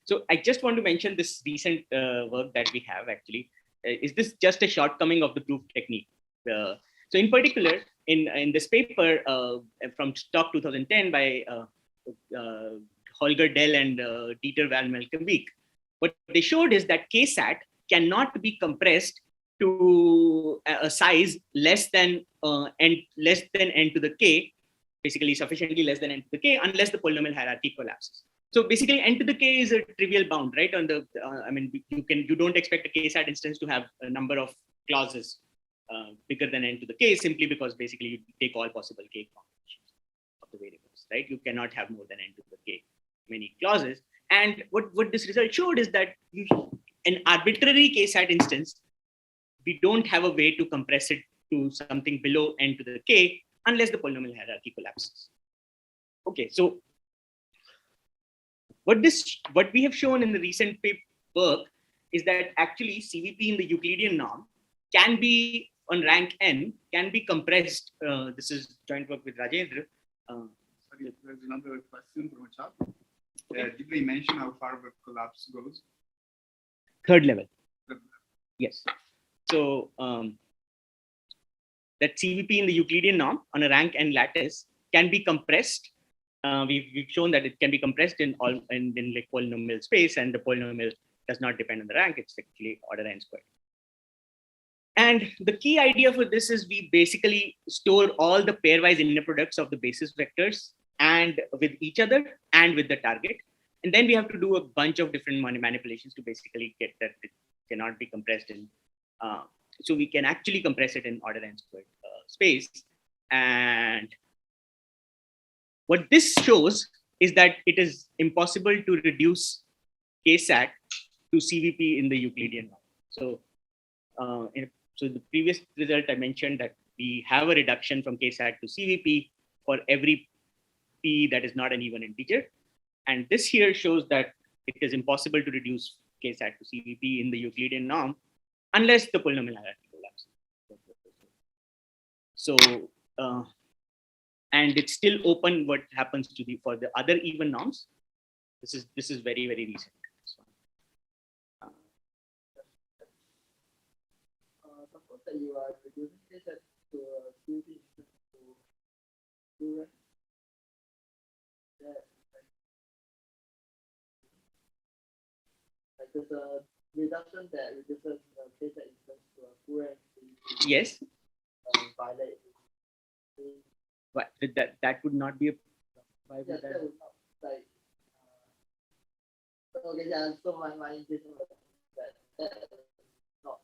So I just want to mention this recent work that we have actually. Is this just a shortcoming of the proof technique? So in particular, in this paper from Stock 2010 by Holger Dell and Dieter van Melkenbeek, what they showed is that KSAT cannot be compressed to a size less than n to the k, basically sufficiently less than n to the k, unless the polynomial hierarchy collapses. So basically, n to the k is a trivial bound, right? On the, I mean, you don't expect a KSAT instance to have a number of clauses bigger than n to the k, simply because basically you take all possible k combinations of the variables, right? You cannot have more than n to the k many clauses. And what this result showed is that an arbitrary KSAT instance, we don't have a way to compress it to something below n to the k unless the polynomial hierarchy collapses. Okay, so what we have shown in the recent work is that actually CVP in the Euclidean norm can be on rank n, can be compressed. This is joint work with Rajendra. Sorry, there's another question from a chat. Okay. Did we mention how far the collapse goes? Third level. Yes. So that CVP in the Euclidean norm on a rank n lattice can be compressed. We've shown that it can be compressed in like polynomial space, and the polynomial does not depend on the rank. It's actually order n squared. And the key idea for this is we basically store all the pairwise inner products of the basis vectors and with each other and with the target. And then we have to do a bunch of different manipulations to basically get that it cannot be compressed in. So we can actually compress it in order n squared space. And what this shows is that it is impossible to reduce KSAT to CVP in the Euclidean norm. So, so the previous result I mentioned that we have a reduction from KSAT to CVP for every P that is not an even integer. And this here shows that it is impossible to reduce KSAT to CVP in the Euclidean norm unless the polynomial hierarchy collapses. So, and it's still open what happens to the for the other even norms. This is very, very recent. Suppose that you are reducing this to CVP to student. Like there's a reduction that reduces the data instance to a full rank. Yes. Violate. But that would not be a. Why would Yeah, that would not like. Okay, yeah. So my intention was that not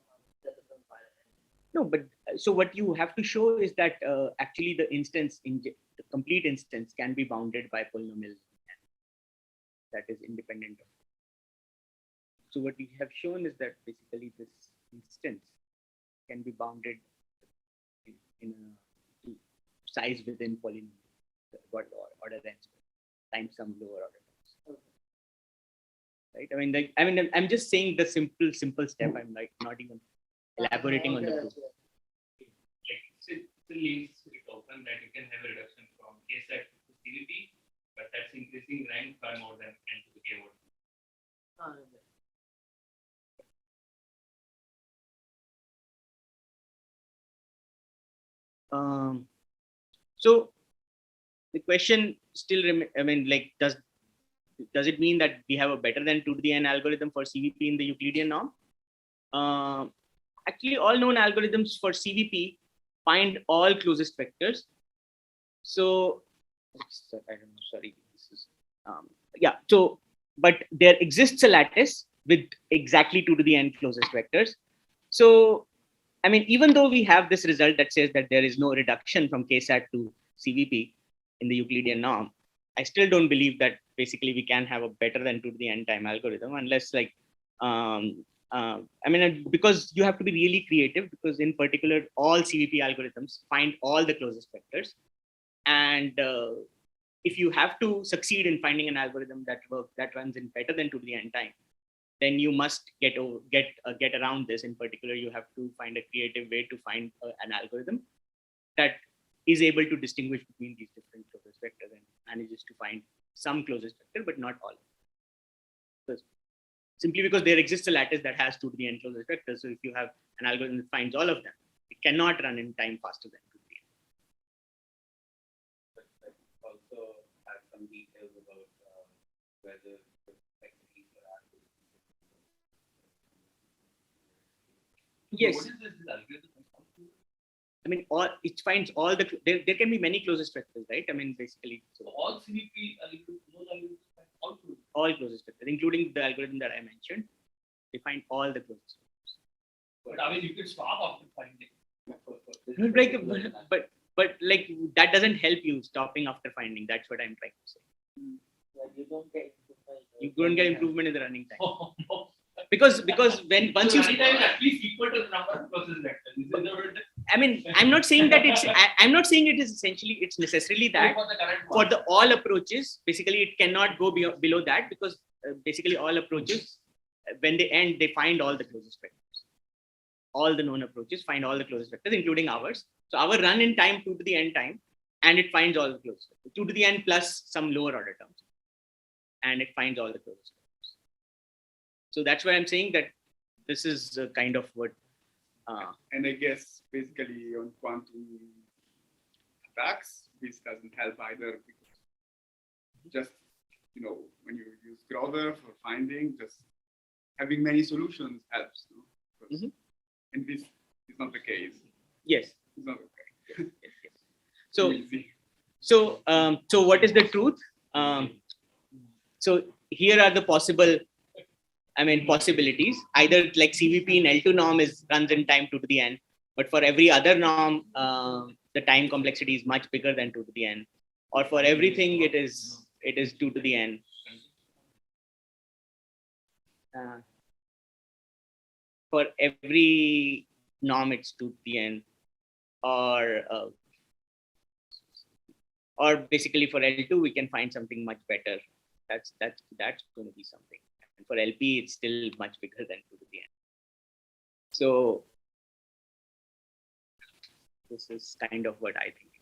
that doesn't violate. No, but so what you have to show is that actually the instance the complete instance can be bounded by polynomial that is independent of. So what we have shown is that basically this instance can be bounded in a size within polynomial order n times some lower order terms. Right? I mean, I'm just saying the simple step. I'm like not even elaborating on the proof. Still leaves it open that you can have a reduction from KSAT to CVP, but that's increasing rank by more than n to the k word. So the question still I mean, like, does it mean that we have a better than 2 to the n algorithm for CVP in the Euclidean norm? Actually, all known algorithms for CVP find all closest vectors. So, I don't know, sorry, this is, yeah, so, but there exists a lattice with exactly 2 to the n closest vectors. So, I mean, even though we have this result that says that there is no reduction from KSAT to CVP in the Euclidean norm, I still don't believe that basically we can have a better than 2 to the n time algorithm unless like, I mean, because you have to be really creative because in particular, all CVP algorithms find all the closest vectors. And if you have to succeed in finding an algorithm that runs in better than 2 to the n time, then you must get around this. In particular, you have to find a creative way to find an algorithm that is able to distinguish between these different closest vectors and manages to find some closest vector, but not all. Simply because there exists a lattice that has 2 to the n closest vectors. So if you have an algorithm that finds all of them, it cannot run in time faster than 2 to the n. But also have some details about whether Yes. What is this algorithm? I mean, it finds all the, there can be many closest vectors, right? I mean, basically. So all CVP algorithms, all closest vectors, including the algorithm that I mentioned, they find all the closest vectors. But I mean, you could stop after finding. But like that doesn't help you stopping after finding. That's what I'm trying to say. Like you don't get improvement. You don't get improvement in the running time. Because when once you running time is at least equal to the number of closest vectors. I mean, I'm not saying that I'm not saying it is essentially, it's necessarily that for the all approaches, basically it cannot go below that because basically all approaches, when they end, they find all the closest vectors. All the known approaches find all the closest vectors, including ours. So our run in time 2 to the n time, and it finds all the closest vectors. 2 to the n plus some lower order terms. And it finds all the closest vectors. So that's why I'm saying that this is kind of what. And I guess basically on quantum attacks, this doesn't help either because just, when you use Grover for finding, just having many solutions helps. And this is not the case. Yes. It's not okay. Yes. So what is the truth? So here are the possibilities. Either like CVP in L2 norm runs in time 2 to the n, but for every other norm, the time complexity is much bigger than 2 to the n. Or for everything, it is it is 2 to the n. For every norm, it's 2 to the n, or basically for L2, we can find something much better. That's going to be something. And for LP, it's still much bigger than 2 to the n. So this is kind of what I think.